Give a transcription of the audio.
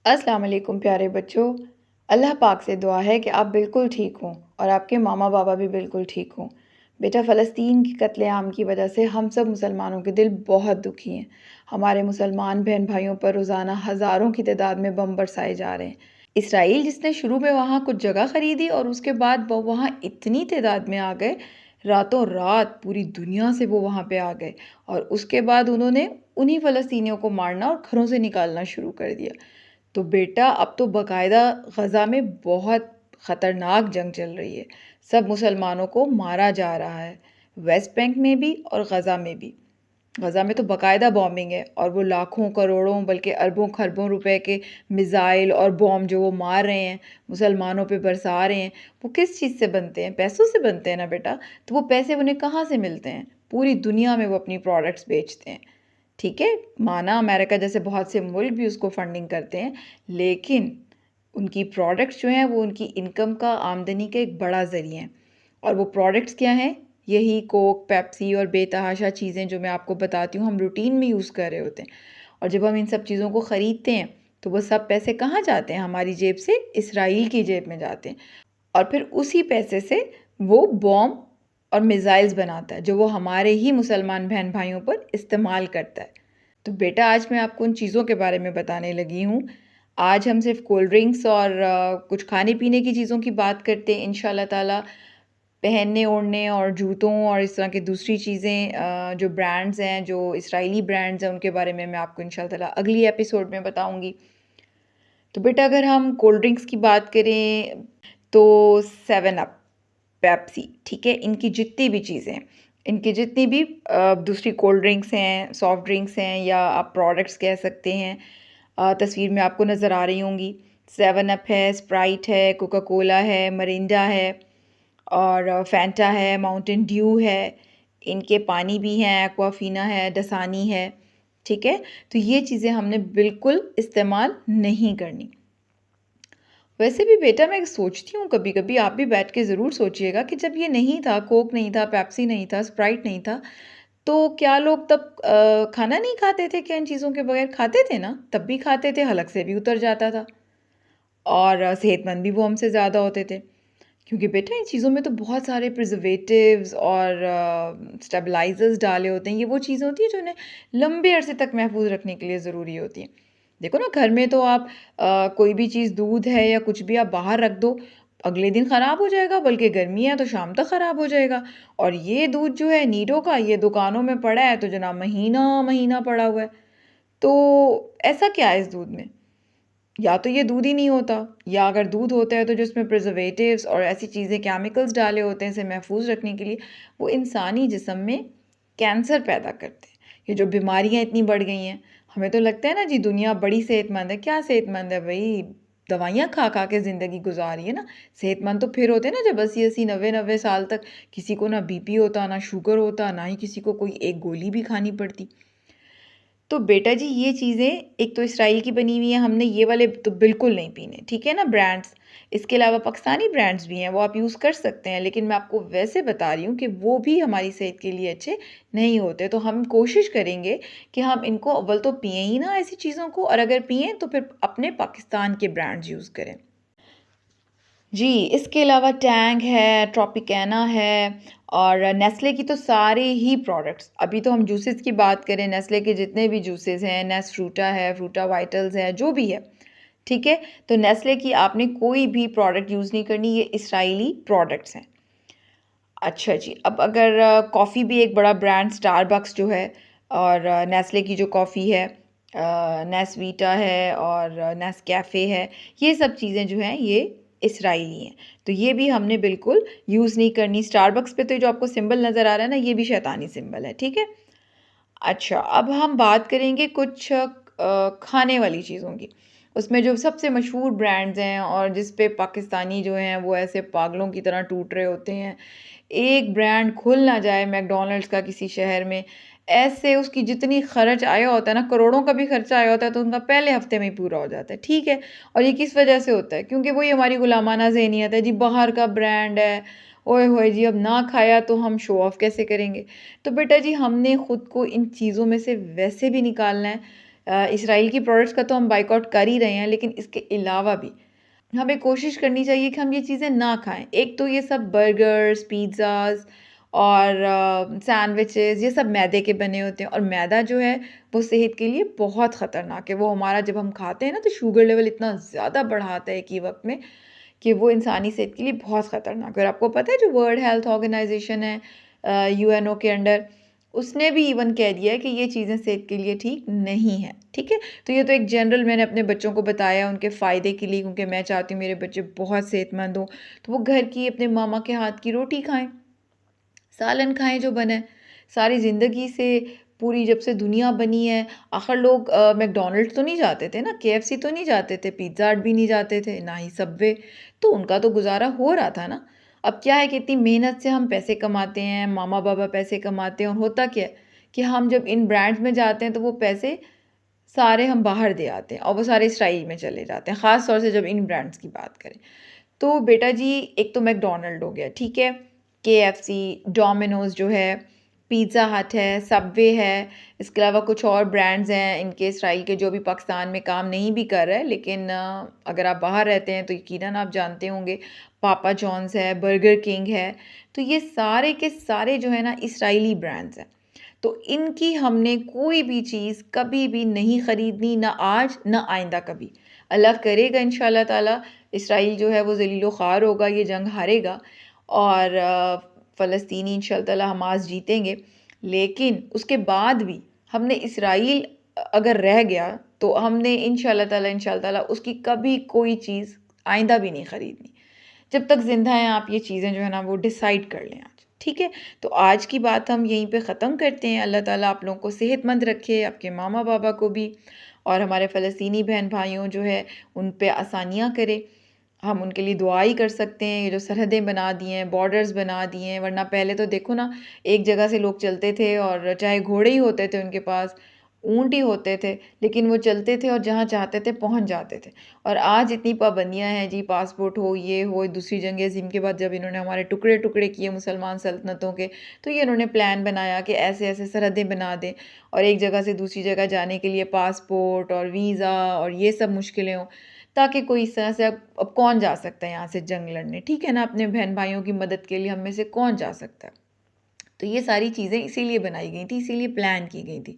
अस्सलाम वालेकुम प्यारे बच्चों। अल्लाह पाक से दुआ है कि आप बिल्कुल ठीक हों और आपके मामा बाबा भी बिल्कुल ठीक हों। बेटा, फ़लस्तीन की कत्लेआम की वजह से हम सब मुसलमानों के दिल बहुत दुखी हैं। हमारे मुसलमान बहन भाइयों पर रोज़ाना हज़ारों की तादाद में बम बरसाए जा रहे हैं। इसराइल जिसने शुरू में वहाँ कुछ जगह ख़रीदी और उसके बाद वो वहाँ इतनी तादाद में आ गए, रातों रात पूरी दुनिया से वो वहाँ पे आ गए और उसके बाद उन्होंने उन्हीं फ़लस्तीनियों को मारना और घरों से निकालना शुरू कर दिया। तो बेटा, अब तो बाकायदा ग़ज़ा में बहुत ख़तरनाक जंग चल रही है। सब मुसलमानों को मारा जा रहा है, वेस्ट बैंक में भी और ग़ज़ा में भी। ग़ज़ा में तो बाकायदा बॉम्बिंग है और वो लाखों करोड़ों बल्कि अरबों खरबों रुपए के मिज़ाइल और बॉम्ब जो वो मार रहे हैं, मुसलमानों पे बरसा रहे हैं, वो किस चीज़ से बनते हैं? पैसों से बनते हैं ना बेटा। तो वो पैसे उन्हें कहाँ से मिलते हैं? पूरी दुनिया में वो अपनी प्रोडक्ट्स बेचते हैं। ठीक है, माना अमेरिका जैसे बहुत से मुल्क भी उसको फंडिंग करते हैं, लेकिन उनकी प्रोडक्ट्स जो हैं वो उनकी इनकम का, आमदनी का एक बड़ा ज़रिया हैं। और वो प्रोडक्ट्स क्या हैं? यही कोक, पेप्सी और बेतहाशा चीज़ें जो मैं आपको बताती हूँ, हम रूटीन में यूज़ कर रहे होते हैं। और जब हम इन सब चीज़ों को ख़रीदते हैं, तो वो सब पैसे कहाँ जाते हैं? हमारी जेब से इसराइल की जेब में जाते हैं। और फिर उसी पैसे से वो बॉम्ब और मिज़ाइल्स बनाता है, जो वो हमारे ही मुसलमान बहन भाइयों पर इस्तेमाल करता है। तो बेटा, आज मैं आपको उन चीज़ों के बारे में बताने लगी हूँ। आज हम सिर्फ़ कोल्ड ड्रिंक्स और कुछ खाने-पीने की चीज़ों की बात करते हैं इंशाअल्लाह ताला। पहनने-ओढ़ने और जूतों और इस तरह की दूसरी चीज़ें, जो ब्रांड्स हैं, जो इसराइली ब्रांड्स हैं, उनके बारे में मैं आपको इंशाअल्लाह ताला अगली एपिसोड में बताऊँगी। तो बेटा, अगर हम कोल्ड ड्रिंक्स की बात करें तो 7 अप, पेप्सी, ठीक है? इनकी जितनी भी चीज़ें हैं, इनकी जितनी भी दूसरी कोल्ड ड्रिंक्स हैं, सॉफ्ट ड्रिंक्स हैं या आप प्रोडक्ट्स कह सकते हैं, तस्वीर में आपको नज़र आ रही होंगी। 7 अप है, स्प्राइट है, कोका कोला है, मिरिंडा है और फैंटा है, माउंटेन ड्यू है। इनके पानी भी हैं, एक्वाफीना है, डसानी है, ठीक है? तो ये चीज़ें हमने बिल्कुल इस्तेमाल नहीं करनी। वैसे भी बेटा, मैं सोचती हूँ कभी-कभी, आप भी बैठ के ज़रूर सोचिएगा कि जब ये नहीं था, कोक नहीं था, पेप्सी नहीं था, स्प्राइट नहीं था, तो क्या लोग तब खाना नहीं खाते थे क्या इन चीज़ों के बगैर? खाते थे ना, तब भी खाते थे, हलक से भी उतर जाता था और सेहतमंद भी वो हमसे ज़्यादा होते थे। क्योंकि बेटा, इन चीज़ों में तो बहुत सारे प्रिजर्वेटिव्स और स्टेबलाइज़र्स डाले होते हैं। ये वो चीज़ें होती हैं जो उन्हें लंबे अरसे तक महफूज़ रखने के लिए ज़रूरी होती हैं। देखो ना, घर में तो आप कोई भी चीज़, दूध है या कुछ भी, आप बाहर रख दो, अगले दिन ख़राब हो जाएगा, बल्कि गर्मी है तो शाम तक ख़राब हो जाएगा। और ये दूध जो है नीडो का, ये दुकानों में पड़ा है तो जनाब महीना-महीना पड़ा हुआ है। तो ऐसा क्या है इस दूध में? या तो ये दूध ही नहीं होता, या अगर दूध होता है तो जो इसमें प्रिजर्वेटिव्स और ऐसी चीज़ें, केमिकल्स डाले होते हैं इसे महफूज रखने के लिए, वो इंसानी जिस्म में कैंसर पैदा करते हैं। ये जो बीमारियां इतनी बढ़ गई हैं, हमें तो लगता है ना जी दुनिया बड़ी सेहतमंद है। क्या सेहतमंद है भाई? दवाइयाँ खा खा के ज़िंदगी गुजारी है ना। सेहतमंद तो फिर होते हैं ना जब 80-80, 90-90 साल तक किसी को ना बीपी होता, ना शुगर होता, ना ही किसी को कोई एक गोली भी खानी पड़ती। तो बेटा जी, ये चीज़ें एक तो इसराइल की बनी हुई हैं, हमने ये वाले तो बिल्कुल नहीं पीने, ठीक है ना, ब्रांड्स। इसके अलावा पाकिस्तानी ब्रांड्स भी हैं, वो आप यूज़ कर सकते हैं, लेकिन मैं आपको वैसे बता रही हूँ कि वो भी हमारी सेहत के लिए अच्छे नहीं होते। तो हम कोशिश करेंगे कि हम इनको अव्वल तो पिएँ ही ना ऐसी चीज़ों को, और अगर पिएँ तो फिर अपने पाकिस्तान के ब्रांड्स यूज़ करें। जी, इसके अलावा टैंग है, ट्रॉपिकैना है और नेस्ले की तो सारे ही प्रोडक्ट्स। अभी तो हम जूसेस की बात करें, नेस्ले के जितने भी जूसेस हैं, नेस्फ्रूटा है, फ्रूटा वाइटल्स है, जो भी है, ठीक है? तो नेस्ले की आपने कोई भी प्रोडक्ट यूज़ नहीं करनी, ये इसराइली प्रोडक्ट्स हैं। अच्छा जी, अब अगर कॉफ़ी भी एक बड़ा ब्रांड स्टारबक्स जो है, और नेस्ले की जो कॉफ़ी है, नेस्वीटा है और नेस्कैफ़े है, ये सब चीज़ें जो हैं ये इसराइली हैं। तो ये भी हमने बिल्कुल यूज़ नहीं करनी। स्टारबक्स पे तो ये जो आपको सिंबल नज़र आ रहा है ना, ये भी शैतानी सिंबल है, ठीक है? अच्छा, अब हम बात करेंगे कुछ खाने वाली चीज़ों की। उसमें जो सबसे मशहूर ब्रांड्स हैं और जिस पे पाकिस्तानी जो हैं वो ऐसे पागलों की तरह टूट रहे होते हैं। एक ब्रांड खुल ना जाए मैकडॉनल्ड्स का किसी शहर में, ऐसे उसकी जितनी खर्च आया होता है ना, करोड़ों का भी खर्चा आया होता है तो उनका पहले हफ्ते में ही पूरा हो जाता है, ठीक है? और ये किस वजह से होता है? क्योंकि वही हमारी गुलामाना ज़हनियत है जी, बाहर का ब्रांड है, ओए होए जी, अब ना खाया तो हम शो ऑफ कैसे करेंगे? तो बेटा जी, हमने खुद को इन चीज़ों में से वैसे भी निकालना है। इसराइल की प्रोडक्ट्स का तो हम बायकॉट कर ही रहे हैं, लेकिन इसके अलावा भी हमें कोशिश करनी चाहिए कि हम ये चीज़ें ना खाएँ। एक तो ये सब बर्गर्स, पिज़्ज़ाज़ और सैंडविचेज़ ये सब मैदे के बने होते हैं, और मैदा जो है वो सेहत के लिए बहुत ख़तरनाक है। वो हमारा जब हम खाते हैं ना तो शुगर लेवल इतना ज़्यादा बढ़ाता है एक ही वक़्त में कि वो इंसानी सेहत के लिए बहुत ख़तरनाक है। और आपको पता है जो वर्ल्ड हेल्थ ऑर्गेनाइज़ेशन है यूएनओ के अंडर, उसने भी इवन कह दिया है कि ये चीज़ें सेहत के लिए ठीक नहीं है, ठीक है? तो ये तो एक जनरल मैंने अपने बच्चों को बताया उनके फ़ायदे के लिए, क्योंकि मैं चाहती हूँ मेरे बच्चे बहुत सेहतमंद हों। तो वो घर की अपने मामा के हाथ की रोटी खाएँ, सालन खाएँ जो बना है। सारी ज़िंदगी से पूरी जब से दुनिया बनी है, आखिर लोग मैकडॉनल्ड्स तो नहीं जाते थे ना, केएफसी तो नहीं जाते थे, पिज़्ज़ा हट भी नहीं जाते थे, ना ही सबवे। तो उनका तो गुज़ारा हो रहा था ना। अब क्या है कि इतनी मेहनत से हम पैसे कमाते हैं, मामा-बाबा पैसे कमाते हैं, और होता क्या है कि हम जब इन ब्रांड्स में जाते हैं तो वो पैसे सारे हम बाहर दे आते हैं और वो सारे इसराइल में चले जाते हैं, ख़ास तौर से जब इन ब्रांड्स की बात करें। तो बेटा जी, एक तो मैकडॉनल्ड हो गया, ठीक है? केएफसी, डोमिनोज़ जो है, पिज़्ज़ा हट है, सबवे है, इसके अलावा कुछ और ब्रांड्स हैं इनके इसराइल के जो भी पाकिस्तान में काम नहीं भी कर रहे हैं, लेकिन अगर आप बाहर रहते हैं तो यकीनन आप जानते होंगे। पापा जॉन्स है, बर्गर किंग है, तो ये सारे के सारे जो है ना इसराइली ब्रांड्स हैं। तो इनकी हमने कोई भी चीज़ कभी भी नहीं खरीदनी, ना आज ना आइंदा कभी। अल्लाह करेगा इंशाल्लाह ताला इसराइल जो है वो ज़लीलो ख़ार होगा, ये जंग हारेगा, और फ़लस्तीनी इंशाल्लाह ताला हमास जीतेंगे। लेकिन उसके बाद भी हमने इसराइल अगर रह गया तो हमने इंशाल्लाह ताला उसकी कभी कोई चीज़ आइंदा भी नहीं खरीदनी। जब तक ज़िंदा हैं आप ये चीज़ें जो है ना वो डिसाइड कर लें आज, ठीक है? तो आज की बात हम यहीं पे ख़त्म करते हैं। अल्लाह ताला आप लोगों को सेहतमंद रखे, आपके मामा-बाबा को भी, और हमारे फ़लस्तीनी बहन-भाइयों जो है उन पे आसानियाँ करे। हम उनके लिए दुआ ही कर सकते हैं। ये जो सरहदें बना दी हैं, बॉर्डर्स बना दिए हैं, वरना पहले तो देखो ना, एक जगह से लोग चलते थे और चाहे घोड़े ही होते थे उनके पास, ऊँट ही होते थे, लेकिन वो चलते थे और जहाँ चाहते थे पहुँच जाते थे। और आज इतनी पाबंदियाँ हैं जी, पासपोर्ट हो, ये हो, दूसरी जंग अज़ीम के बाद जब इन्होंने हमारे टुकड़े-टुकड़े किए मुसलमान सल्तनतों के, तो ये इन्होंने प्लान बनाया कि ऐसे-ऐसे सरहदें बना दें और एक जगह से दूसरी जगह जाने के लिए पासपोर्ट और वीज़ा और ये सब मुश्किलें हों, ताकि कोई इस तरह से अब कौन जा सकता है यहाँ से जंग लड़ने, ठीक है ना? अपने बहन-भाइयों की मदद के लिए हम में से कौन जा सकता है? तो ये सारी चीज़ें इसीलिए बनाई गई थी, इसीलिए प्लान की गई थी।